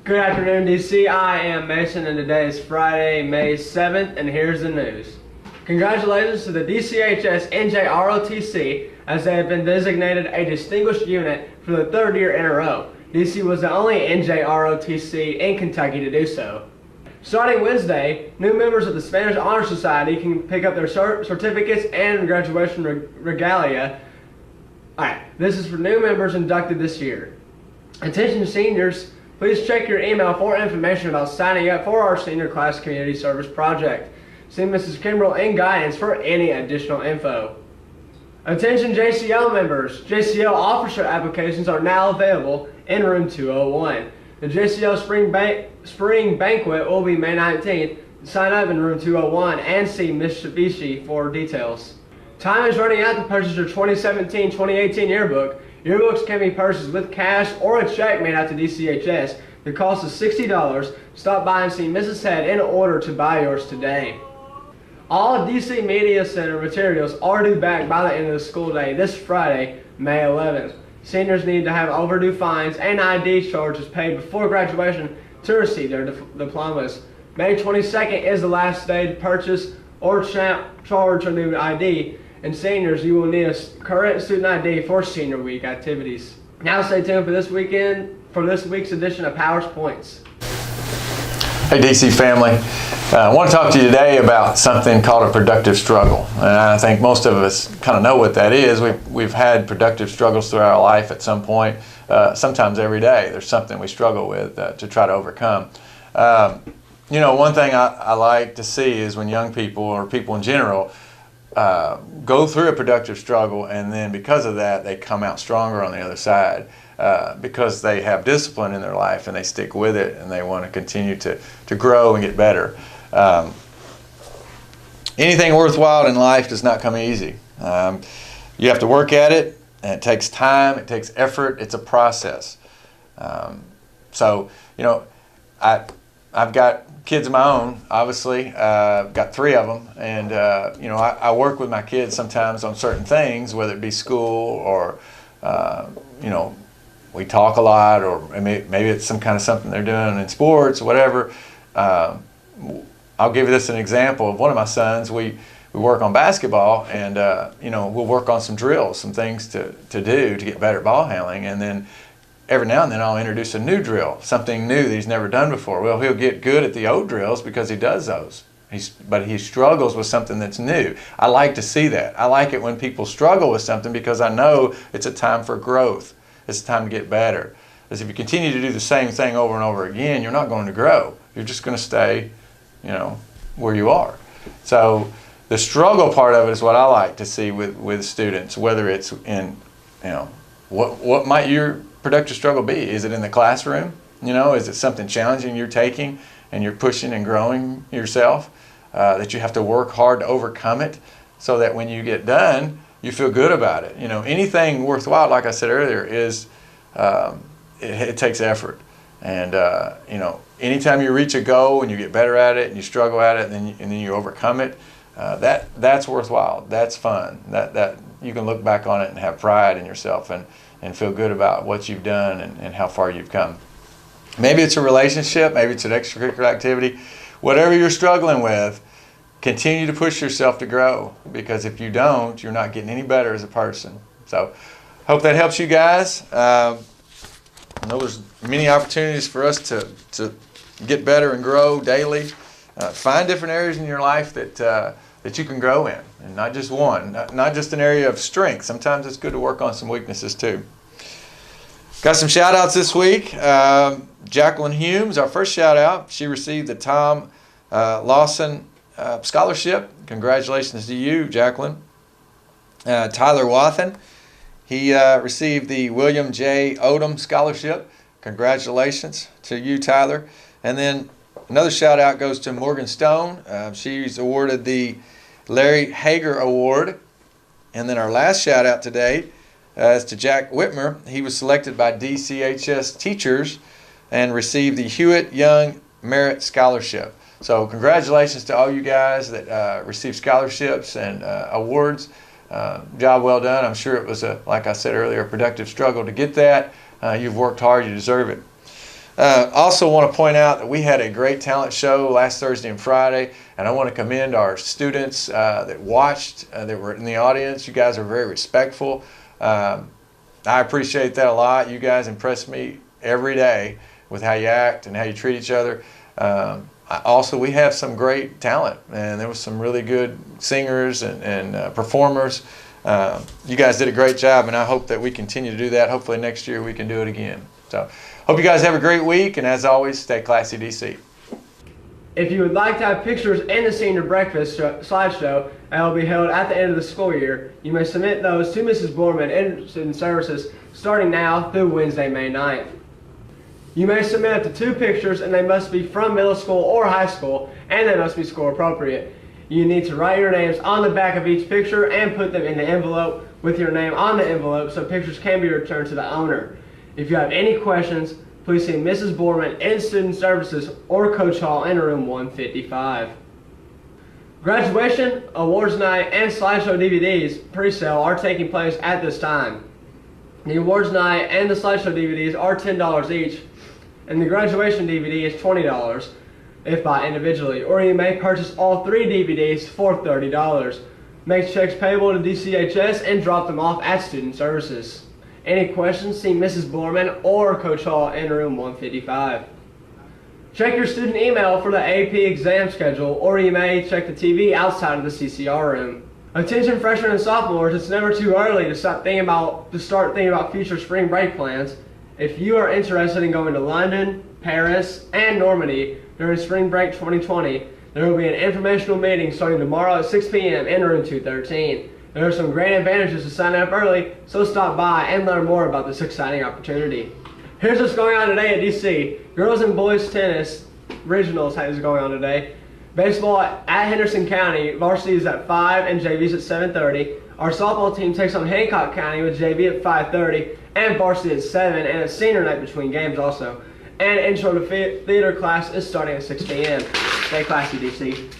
Good afternoon, DC. I am Mason, and today is Friday, May 7th, and here's the news. Congratulations to the DCHS NJROTC as they have been designated a distinguished unit for the third year in a row. DC was the only NJROTC in Kentucky to do so. Starting Wednesday, new members of the Spanish Honor Society can pick up their certificates and graduation regalia. This is for new members inducted this year. Attention seniors, please check your email for information about signing up for our Senior Class Community Service Project. See Mrs. Kimbrell in guidance for any additional info. Attention JCL members, JCL officer applications are now available in room 201. The JCL Spring Banquet will be May 19th. Sign up in room 201 and see Ms. Shabishi for details. Time is running out to purchase your 2017-2018 yearbook. Yearbooks can be purchased with cash or a check made out to DCHS. The cost is $60. Stop by and see Mrs. Head in order to buy yours today. All DC Media Center materials are due back by the end of the school day this Friday, May 11th. Seniors need to have overdue fines and ID charges paid before graduation to receive their diplomas. May 22nd is the last day to purchase or charge a new ID. And seniors, you will need a current student ID for Senior Week activities. Now stay tuned for this week's edition of Powers Points. Hey DC family, I want to talk to you today about something called a productive struggle. And I think most of us kind of know what that is. We've had productive struggles throughout our life at some point, sometimes every day. There's something we struggle with to try to overcome. One thing I like to see is when young people or people in general go through a productive struggle, and then because of that they come out stronger on the other side because they have discipline in their life and they stick with it and they want to continue to grow and get better. Anything worthwhile in life does not come easy. You have to work at it, and it takes time, it takes effort, it's a process. I've got kids of my own, obviously. I've got 3 of them, and I work with my kids sometimes on certain things, whether it be school or we talk a lot, or maybe it's something they're doing in sports or whatever. I'll give you this an example of one of my sons. We work on basketball, and we'll work on some drills, some things to do to get better at ball handling, and then every now and then I'll introduce a new drill, something new that he's never done before. Well, he'll get good at the old drills because he does those. But he struggles with something that's new. I like to see that. I like it when people struggle with something because I know it's a time for growth. It's a time to get better. Because if you continue to do the same thing over and over again, you're not going to grow. You're just going to stay, where you are. So the struggle part of it is what I like to see with students, whether it's in, what might your productive struggle be? Is it in the classroom? Is it something challenging you're taking and you're pushing and growing yourself that you have to work hard to overcome it so that when you get done, you feel good about it? Anything worthwhile, like I said earlier, is it takes effort. And anytime you reach a goal and you get better at it and you struggle at it and then you overcome it, that's worthwhile. That's fun. That you can look back on it and have pride in yourself and feel good about what you've done and how far you've come. Maybe it's a relationship, maybe it's an extracurricular activity. Whatever you're struggling with, continue to push yourself to grow, because if you don't, you're not getting any better as a person. So, hope that helps you guys. I know there's many opportunities for us to get better and grow daily. Find different areas in your life that you can grow in, and not just one, not just an area of strength. Sometimes it's good to work on some weaknesses too. Got some shout outs this week. Jacqueline Humes, our first shout out. She received the Tom Lawson Scholarship. Congratulations to you, Jacqueline. Tyler Wathen, he received the William J. Odom Scholarship. Congratulations to you, Tyler. And then another shout out goes to Morgan Stone. She's awarded the Larry Hager Award. And then our last shout out today is to Jack Whitmer. He was selected by DCHS teachers and received the Hewitt Young Merit Scholarship. So congratulations to all you guys that received scholarships and awards. Job well done. I'm sure it was, like I said earlier, a productive struggle to get that. You've worked hard. You deserve it. Also want to point out that we had a great talent show last Thursday and Friday, and I want to commend our students that watched, that were in the audience. You guys are very respectful. I appreciate that a lot. You guys impress me every day with how you act and how you treat each other. Also, we have some great talent, and there was some really good singers and performers. You guys did a great job, and I hope that we continue to do that. Hopefully next year we can do it again. So, hope you guys have a great week, and as always, stay classy, DC. If you would like to have pictures in the senior breakfast slideshow, and it will be held at the end of the school year, you may submit those to Mrs. Borman in Student Services starting now through Wednesday, May 9th. You may submit up to 2 pictures, and they must be from middle school or high school, and they must be school appropriate. You need to write your names on the back of each picture and put them in the envelope with your name on the envelope so pictures can be returned to the owner. If you have any questions, please see Mrs. Borman in Student Services or Coach Hall in room 155. Graduation, awards night, and slideshow DVDs pre-sale are taking place at this time. The awards night and the slideshow DVDs are $10 each, and the graduation DVD is $20 if bought individually, or you may purchase all 3 DVDs for $30. Make checks payable to DCHS and drop them off at Student Services. Any questions, see Mrs. Borman or Coach Hall in room 155. Check your student email for the AP exam schedule, or you may check the TV outside of the CCR room. Attention freshmen and sophomores, it's never too early to start thinking about future spring break plans. If you are interested in going to London, Paris, and Normandy during spring break 2020, there will be an informational meeting starting tomorrow at 6 p.m. in room 213. There are some great advantages to signing up early, so stop by and learn more about this exciting opportunity. Here's what's going on today at DC. Girls and boys tennis regionals is going on today. Baseball at Henderson County, varsity is at 5 and JV's at 7:30. Our softball team takes on Hancock County with JV at 5:30 and varsity at 7, and it's senior night between games also. And intro to theater class is starting at 6 p.m. Stay classy, DC.